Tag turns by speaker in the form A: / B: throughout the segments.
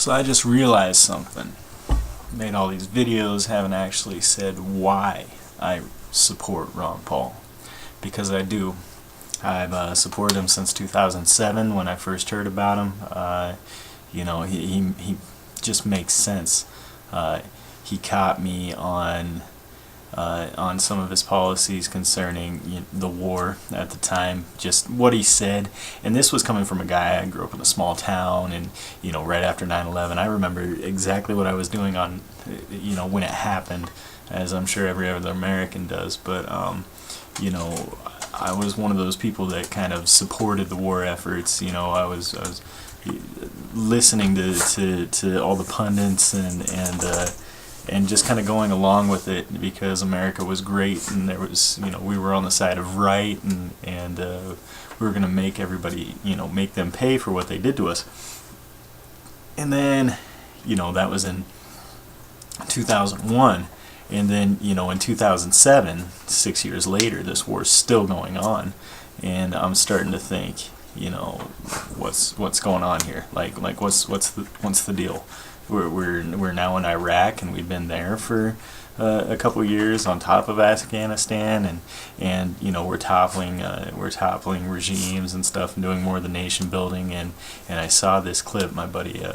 A: So I just realized something. Made all these videos, haven't actually said why I support Ron Paul. Because I do. I've supported him since 2007 when I first heard about him. He just makes sense. He caught me on some of his policies concerning the war at the time, just what he said. And this was coming from a guy, I grew up in a small town, and right after 9/11, I remember exactly what I was doing on when it happened, as I'm sure every other American does. But I was one of those people that kind of supported the war efforts. I was listening to all the pundits and just kind of going along with it because America was great, and there was, we were on the side of right, and we were going to make everybody, make them pay for what they did to us. And then, that was in 2001, and then, in 2007, 6 years later, this war's still going on, and I'm starting to think, what's going on here? Like what's the deal? We're now in Iraq, and we've been there for a couple of years on top of Afghanistan, and we're toppling regimes and stuff, and doing more of the nation building. And I saw this clip. My buddy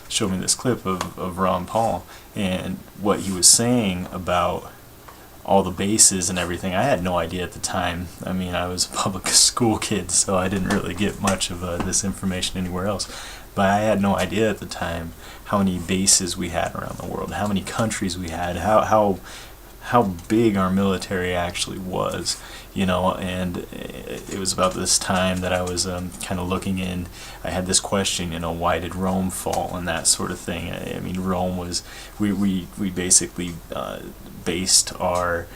A: showed me this clip of Ron Paul and what he was saying about all the bases and everything. I had no idea at the time. I mean, I was a public school kid, so I didn't really get much of this information anywhere else. But I had no idea at the time how many bases we had around the world, how many countries we had, how big our military actually was, and it was about this time that I was kind of looking in. I had this question, why did Rome fall, and that sort of thing. I mean, Rome was, we basically based our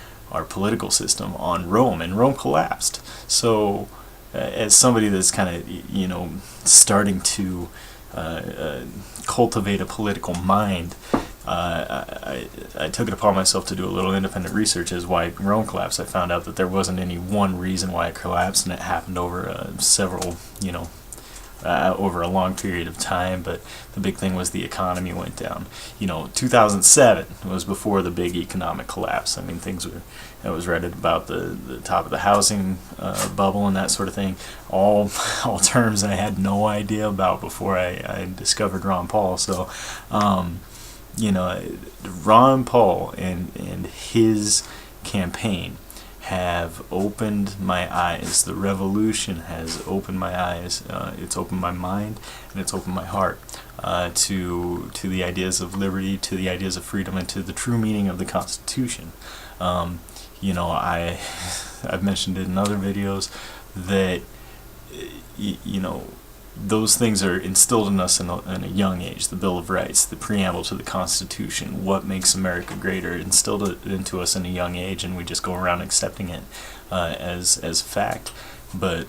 A: political system on Rome, and Rome collapsed. So as somebody that's kind of, starting to cultivate a political mind, I took it upon myself to do a little independent research as why Rome collapsed. I found out that there wasn't any one reason why it collapsed, and it happened over several, over a long period of time. But the big thing was the economy went down. 2007 was before the big economic collapse. I mean, I was read about the top of the housing bubble and that sort of thing. All terms I had no idea about before I discovered Ron Paul. So, Ron Paul and his campaign have opened my eyes. The revolution has opened my eyes. It's opened my mind, and it's opened my heart to the ideas of liberty, to the ideas of freedom, and to the true meaning of the Constitution. I've mentioned it in other videos that those things are instilled in us in a young age. The Bill of Rights, the preamble to the Constitution, what makes America greater, instilled it into us in a young age, and we just go around accepting it as fact. But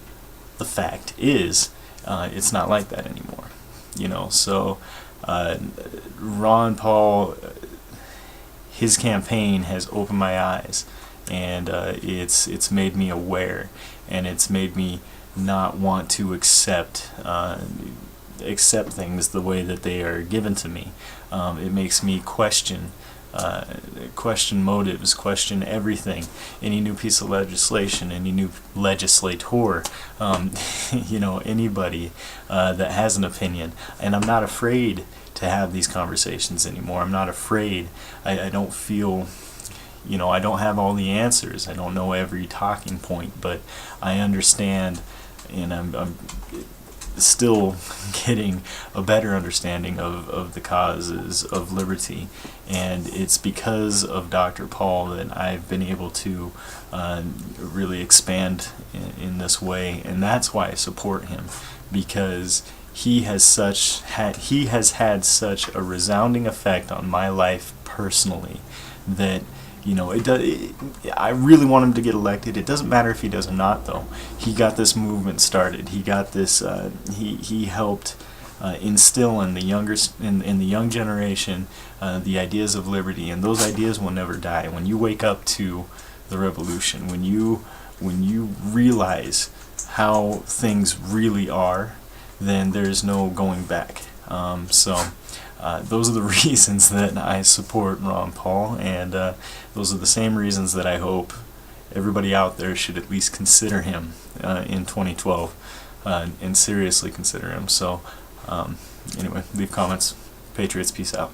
A: the fact is, it's not like that anymore. So Ron Paul, his campaign has opened my eyes, and it's made me aware, and it's made me not want to accept things the way that they are given to me. It makes me question motives, question everything, any new piece of legislation, any new legislator, anybody that has an opinion. And I'm not afraid to have these conversations anymore. I'm not afraid. I don't feel, I don't have all the answers. I don't know every talking point, but I understand, and I'm still getting a better understanding of the causes of liberty. And it's because of Dr. Paul that I've been able to really expand in this way, and that's why I support him, because he has had such a resounding effect on my life personally that I really want him to get elected. It doesn't matter if he does or not, though. He got this movement started. He got this. He helped instill in the young generation the ideas of liberty, and those ideas will never die. When you wake up to the revolution, when you realize how things really are, then there's no going back. those are the reasons that I support Ron Paul, and those are the same reasons that I hope everybody out there should at least consider him in 2012, and seriously consider him. So anyway, leave comments. Patriots, peace out.